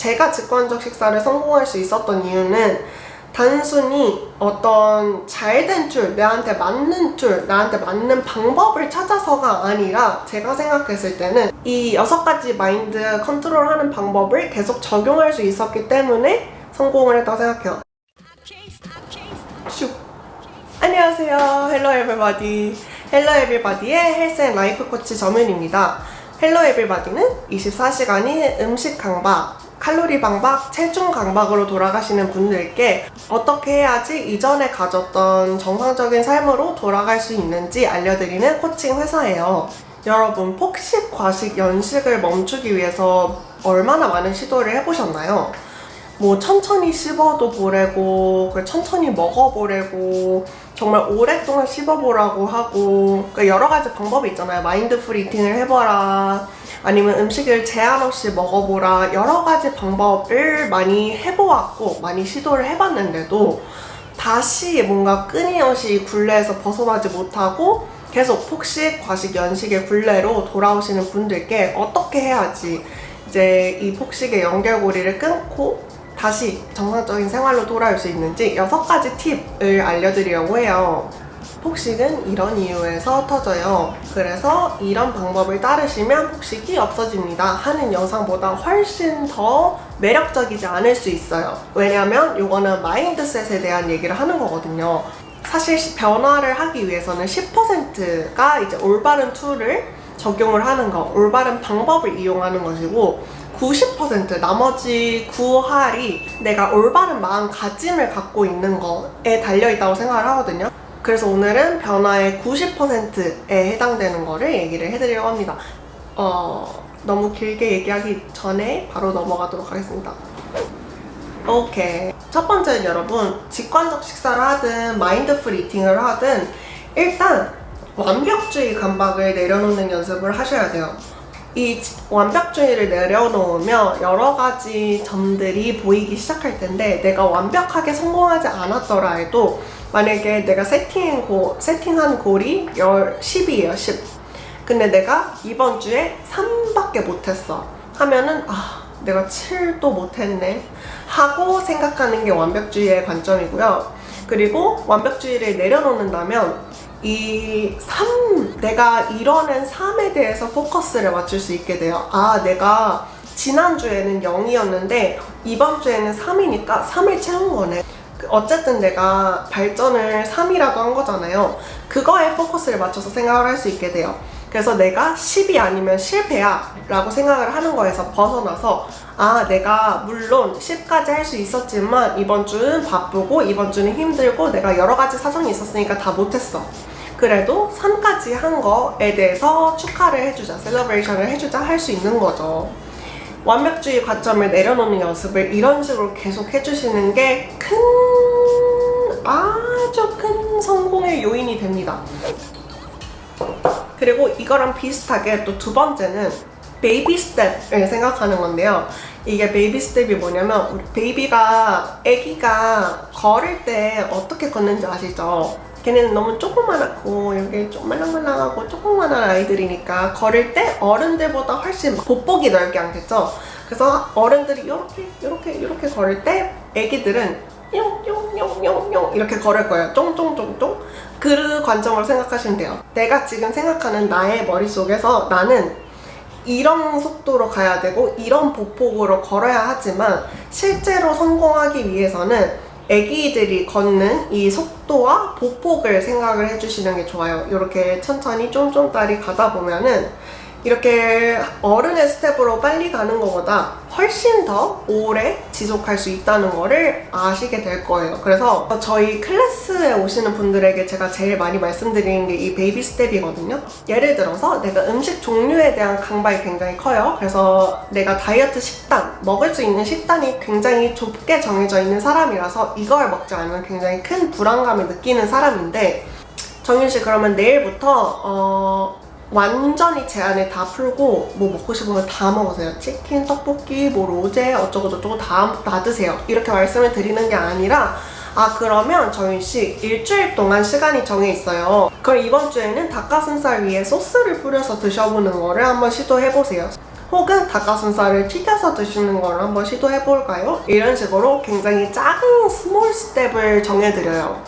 제가 직관적 식사를 성공할 수 있었던 이유는 단순히 어떤 잘된 툴, 나한테 맞는 툴, 나한테 맞는 방법을 찾아서가 아니라 제가 생각했을 때는 이 6가지 마인드 컨트롤하는 방법을 계속 적용할 수 있었기 때문에 성공을 했다고 생각해요. 슉! 안녕하세요. 헬로 에블바디. 헬로 에블바디의 헬스 앤 라이프 코치 정윤입니다. 헬로 에블바디는 24시간이 음식 강박, 칼로리 방박, 체중 강박으로 돌아가시는 분들께 어떻게 해야지 이전에 가졌던 정상적인 삶으로 돌아갈 수 있는지 알려드리는 코칭 회사예요. 여러분, 폭식, 과식, 연식을 멈추기 위해서 얼마나 많은 시도를 해보셨나요? 뭐 천천히 씹어도 보래고, 천천히 먹어보래고, 정말 오랫동안 씹어보라고 하고, 여러 가지 방법이 있잖아요. 마인드풀 이팅을 해봐라, 아니면 음식을 제한 없이 먹어보라, 여러 가지 방법을 많이 해보았고 많이 시도를 해봤는데도 다시 뭔가 끊임없이 이 굴레에서 벗어나지 못하고 계속 폭식, 과식, 연식의 굴레로 돌아오시는 분들께 어떻게 해야지 이제 이 폭식의 연결고리를 끊고 다시 정상적인 생활로 돌아올 수 있는지 6가지 팁을 알려드리려고 해요. 폭식은 이런 이유에서 터져요. 그래서 이런 방법을 따르시면 폭식이 없어집니다 하는 영상보다 훨씬 더 매력적이지 않을 수 있어요. 왜냐면 이거는 마인드셋에 대한 얘기를 하는 거거든요. 사실 변화를 하기 위해서는 10%가 이제 올바른 툴을 적용을 하는 거, 올바른 방법을 이용하는 것이고 90% 나머지 9할이 내가 올바른 마음가짐을 갖고 있는 거에 달려있다고 생각을 하거든요. 그래서 오늘은 변화의 90%에 해당되는 거를 얘기를 해드리려고 합니다. 너무 길게 얘기하기 전에 바로 넘어가도록 하겠습니다. 오케이. 첫 번째는 여러분, 직관적 식사를 하든 마인드풀 이팅을 하든 일단 완벽주의 강박을 내려놓는 연습을 하셔야 돼요. 이 완벽주의를 내려놓으면 여러 가지 점들이 보이기 시작할 텐데, 내가 완벽하게 성공하지 않았더라 해도 만약에 내가 세팅한 골이 10이에요, 10. 근데 내가 이번 주에 3밖에 못했어 하면은 내가 7도 못했네 하고 생각하는 게 완벽주의의 관점이고요. 그리고 완벽주의를 내려놓는다면 이 3, 내가 이뤄낸 3에 대해서 포커스를 맞출 수 있게 돼요. 내가 지난주에는 0이었는데 이번 주에는 3이니까 3을 채운 거네. 어쨌든 내가 발전을 3이라도 한 거잖아요. 그거에 포커스를 맞춰서 생각을 할 수 있게 돼요. 그래서 내가 10이 아니면 실패야 라고 생각을 하는 거에서 벗어나서 내가 물론 10까지 할 수 있었지만 이번 주는 바쁘고 이번 주는 힘들고 내가 여러 가지 사정이 있었으니까 다 못했어. 그래도 3까지 한 거에 대해서 축하를 해주자, 셀러브레이션을 해주자 할 수 있는 거죠. 완벽주의 관점을 내려놓는 연습을 이런 식으로 계속 해주시는 게 아주 큰 성공의 요인이 됩니다. 그리고 이거랑 비슷하게 또 두 번째는 베이비 스텝을 생각하는 건데요. 이게 베이비 스텝이 뭐냐면, 우리 애기가 걸을 때 어떻게 걷는지 아시죠? 걔네는 너무 조그만하고 이렇게 좀 말랑말랑하고 조그만한 아이들이니까 걸을 때 어른들보다 훨씬 보폭이 넓게 않겠죠? 그래서 어른들이 이렇게 걸을 때 애기들은 뿅뿅뿅뿅뿅 이렇게 걸을 거예요. 쫑쫑쫑쫑. 그 관점으로 생각하시면 돼요. 내가 지금 생각하는 나의 머릿속에서 나는 이런 속도로 가야 되고 이런 보폭으로 걸어야 하지만 실제로 성공하기 위해서는 애기들이 걷는 이 속도와 보폭을 생각을 해주시는 게 좋아요. 이렇게 천천히 쫌쫌따리 가다 보면은 이렇게 어른의 스텝으로 빨리 가는 것보다 훨씬 더 오래 지속할 수 있다는 거를 아시게 될 거예요. 그래서 저희 클래스에 오시는 분들에게 제가 제일 많이 말씀드리는 게 이 베이비 스텝이거든요. 예를 들어서 내가 음식 종류에 대한 강박이 굉장히 커요. 그래서 내가 다이어트 식단, 먹을 수 있는 식단이 굉장히 좁게 정해져 있는 사람이라서 이걸 먹지 않으면 굉장히 큰 불안감을 느끼는 사람인데, 정윤씨 그러면 내일부터 완전히 제한을 다 풀고 뭐 먹고 싶은 거 다 먹으세요. 치킨, 떡볶이, 뭐 로제 어쩌고 저쩌고 다 드세요. 이렇게 말씀을 드리는 게 아니라 그러면 정윤씨 일주일 동안 시간이 정해 있어요. 그럼 이번 주에는 닭가슴살 위에 소스를 뿌려서 드셔보는 거를 한번 시도해보세요. 혹은 닭가슴살을 튀겨서 드시는 걸 한번 시도해볼까요? 이런 식으로 굉장히 작은 스몰 스텝을 정해드려요.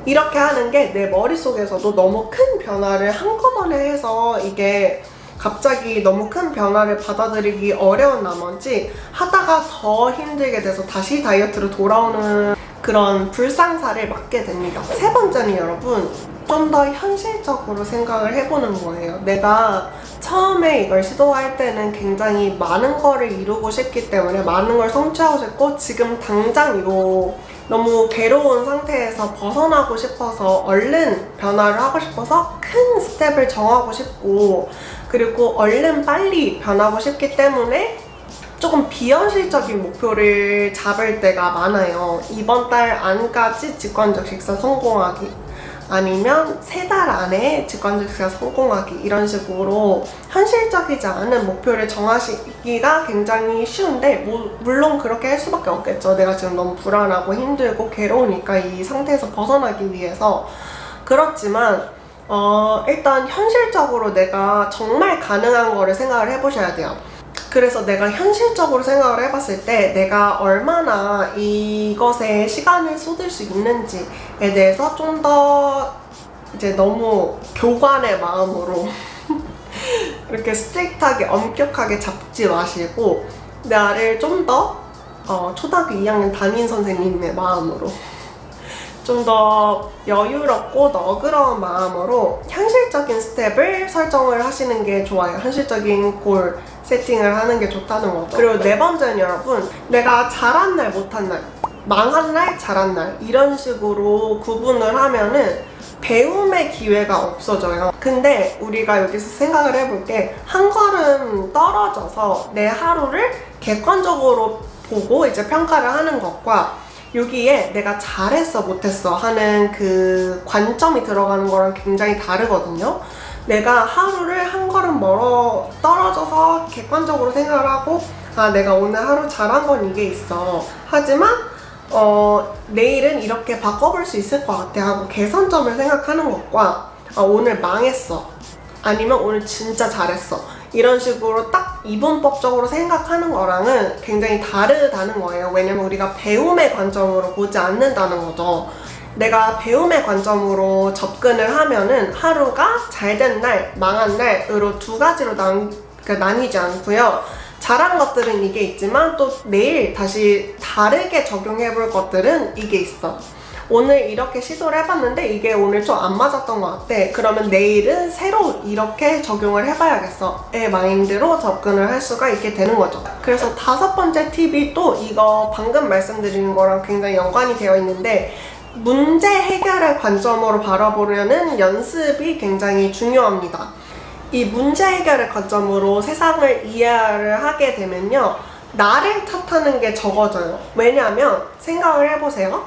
이렇게 하는 게 내 머릿속에서도 너무 큰 변화를 한꺼번에 해서 이게 갑자기 너무 큰 변화를 받아들이기 어려운 나머지 하다가 더 힘들게 돼서 다시 다이어트로 돌아오는 그런 불상사를 맞게 됩니다. 세 번째는 여러분, 좀 더 현실적으로 생각을 해보는 거예요. 내가 처음에 이걸 시도할 때는 굉장히 많은 거를 이루고 싶기 때문에 많은 걸 성취하고 싶고 지금 당장 이거 너무 괴로운 상태에서 벗어나고 싶어서 얼른 변화를 하고 싶어서 큰 스텝을 정하고 싶고 그리고 얼른 빨리 변하고 싶기 때문에 조금 비현실적인 목표를 잡을 때가 많아요. 이번 달 안까지 직관적 식사 성공하기 아니면 3달 안에 직관적 식사 성공하기 이런 식으로 현실적이지 않은 목표를 정하시기가 굉장히 쉬운데 물론 그렇게 할 수밖에 없겠죠. 내가 지금 너무 불안하고 힘들고 괴로우니까 이 상태에서 벗어나기 위해서. 그렇지만 일단 현실적으로 내가 정말 가능한 거를 생각을 해보셔야 돼요. 그래서 내가 현실적으로 생각을 해봤을 때 내가 얼마나 이것에 시간을 쏟을 수 있는지에 대해서 좀 더 이제 너무 교관의 마음으로 이렇게 스트릭트하게 엄격하게 잡지 마시고 나를 좀 더 초등학교 2학년 담임 선생님의 마음으로 좀 더 여유롭고 너그러운 마음으로 현실적인 스텝을 설정을 하시는 게 좋아요. 현실적인 골 세팅을 하는 게 좋다는 거죠. 그리고 네 번째는 여러분, 내가 잘한 날, 못한 날, 망한 날, 잘한 날 이런 식으로 구분을 하면은 배움의 기회가 없어져요. 근데 우리가 여기서 생각을 해볼 게 한 걸음 떨어져서 내 하루를 객관적으로 보고 이제 평가를 하는 것과 여기에 내가 잘했어 못했어 하는 그 관점이 들어가는 거랑 굉장히 다르거든요. 내가 하루를 한 걸음 멀어 떨어져서 객관적으로 생각을 하고 아 내가 오늘 하루 잘한 건 이게 있어 하지만 내일은 이렇게 바꿔볼 수 있을 것 같아 하고 개선점을 생각하는 것과 오늘 망했어 아니면 오늘 진짜 잘했어 이런 식으로 딱 이분법적으로 생각하는 거랑은 굉장히 다르다는 거예요. 왜냐면 우리가 배움의 관점으로 보지 않는다는 거죠. 내가 배움의 관점으로 접근을 하면은 하루가 잘된 날, 망한 날으로 두 가지로 나뉘지 않고요. 잘한 것들은 이게 있지만 또 내일 다시 다르게 적용해 볼 것들은 이게 있어. 오늘 이렇게 시도를 해봤는데 이게 오늘 좀 안 맞았던 것 같아. 그러면 내일은 새로 이렇게 적용을 해봐야겠어 의 마인드로 접근을 할 수가 있게 되는 거죠. 그래서 5번째 팁이 또 이거 방금 말씀드린 거랑 굉장히 연관이 되어 있는데 문제 해결의 관점으로 바라보려는 연습이 굉장히 중요합니다. 이 문제 해결의 관점으로 세상을 이해를 하게 되면요, 나를 탓하는 게 적어져요. 왜냐하면 생각을 해보세요.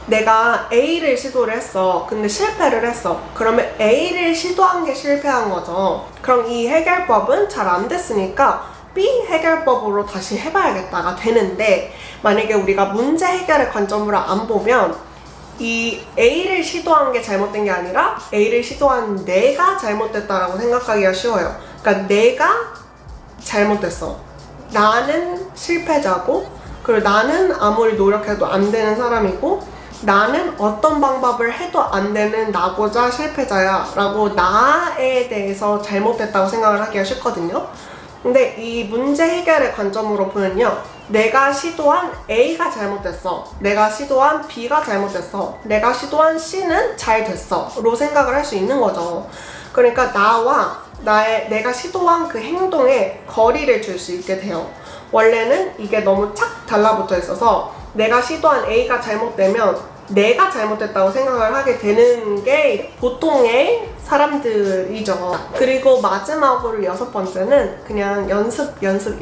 내가 A를 시도를 했어. 근데 실패를 했어. 그러면 A를 시도한 게 실패한 거죠. 그럼 이 해결법은 잘 안 됐으니까 B 해결법으로 다시 해봐야겠다가 되는데, 만약에 우리가 문제 해결의 관점으로 안 보면 이 A를 시도한 게 잘못된 게 아니라 A를 시도한 내가 잘못됐다라고 생각하기가 쉬워요. 그러니까 내가 잘못됐어. 나는 실패자고, 그리고 나는 아무리 노력해도 안 되는 사람이고, 나는 어떤 방법을 해도 안 되는 나고자 실패자야 라고 나에 대해서 잘못됐다고 생각을 하기가 쉽거든요. 근데 이 문제 해결의 관점으로 보면요, 내가 시도한 A가 잘못됐어, 내가 시도한 B가 잘못됐어, 내가 시도한 C는 잘 됐어 로 생각을 할 수 있는 거죠. 그러니까 나와 내가 시도한 그 행동에 거리를 줄 수 있게 돼요. 원래는 이게 너무 착 달라붙어 있어서 내가 시도한 A가 잘못되면 내가 잘못됐다고 생각을 하게 되는 게 보통의 사람들이죠. 그리고 마지막으로 6번째는 그냥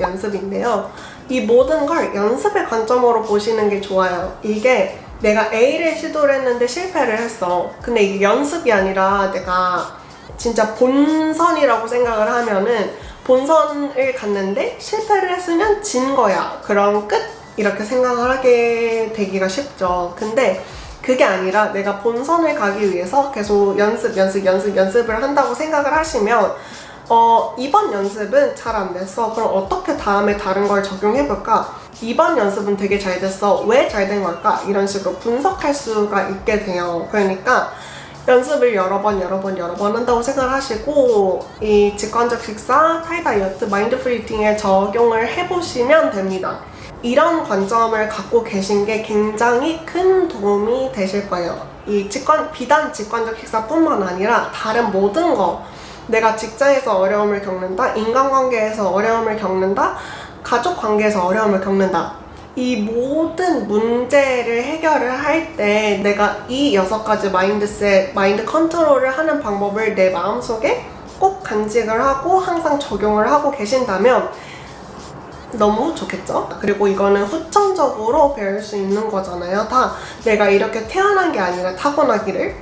연습인데요. 이 모든 걸 연습의 관점으로 보시는 게 좋아요. 이게 내가 A를 시도를 했는데 실패를 했어. 근데 이게 연습이 아니라 내가 진짜 본선이라고 생각을 하면은 본선을 갔는데 실패를 했으면 진 거야. 그럼 끝! 이렇게 생각을 하게 되기가 쉽죠. 근데 그게 아니라 내가 본선을 가기 위해서 계속 연습을 한다고 생각을 하시면 이번 연습은 잘 안 됐어. 그럼 어떻게 다음에 다른 걸 적용해볼까? 이번 연습은 되게 잘 됐어. 왜 잘 된 걸까? 이런 식으로 분석할 수가 있게 돼요. 그러니까 연습을 여러 번 한다고 생각하시고 이 직관적 식사, 타이 다이어트, 마인드풀 이팅에 적용을 해보시면 됩니다. 이런 관점을 갖고 계신 게 굉장히 큰 도움이 되실 거예요. 비단 직관적 식사뿐만 아니라 다른 모든 거, 내가 직장에서 어려움을 겪는다, 인간관계에서 어려움을 겪는다, 가족 관계에서 어려움을 겪는다. 이 모든 문제를 해결을 할 때 내가 이 6가지 마인드셋, 마인드 컨트롤을 하는 방법을 내 마음속에 꼭 간직을 하고 항상 적용을 하고 계신다면 너무 좋겠죠? 그리고 이거는 후천적으로 배울 수 있는 거잖아요. 다 내가 이렇게 태어난 게 아니라 타고나기를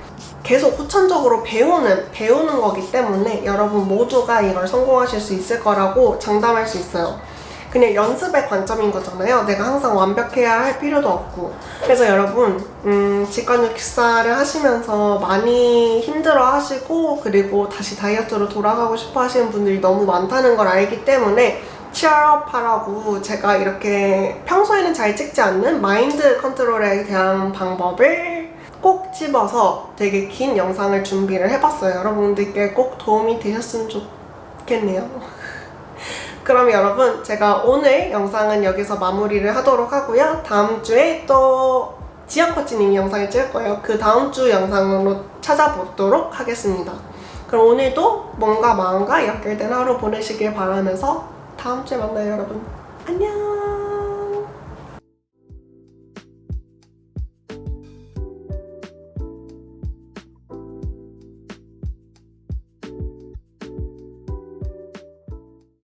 계속 후천적으로 배우는 거기 때문에 여러분 모두가 이걸 성공하실 수 있을 거라고 장담할 수 있어요. 그냥 연습의 관점인 거잖아요. 내가 항상 완벽해야 할 필요도 없고. 그래서 여러분 직관적 식사를 하시면서 많이 힘들어 하시고 그리고 다시 다이어트로 돌아가고 싶어 하시는 분들이 너무 많다는 걸 알기 때문에 치얼업 하라고 제가 이렇게 평소에는 잘 찍지 않는 마인드 컨트롤에 대한 방법을 꼭 집어서 되게 긴 영상을 준비를 해봤어요. 여러분들께 꼭 도움이 되셨으면 좋겠네요. 그럼 여러분, 제가 오늘 영상은 여기서 마무리를 하도록 하고요. 다음 주에 또 지연 코치님이 영상을 찍을 거예요. 그 다음 주 영상으로 찾아보도록 하겠습니다. 그럼 오늘도 몸과 마음과 연결된 하루 보내시길 바라면서 다음 주에 만나요, 여러분. 안녕!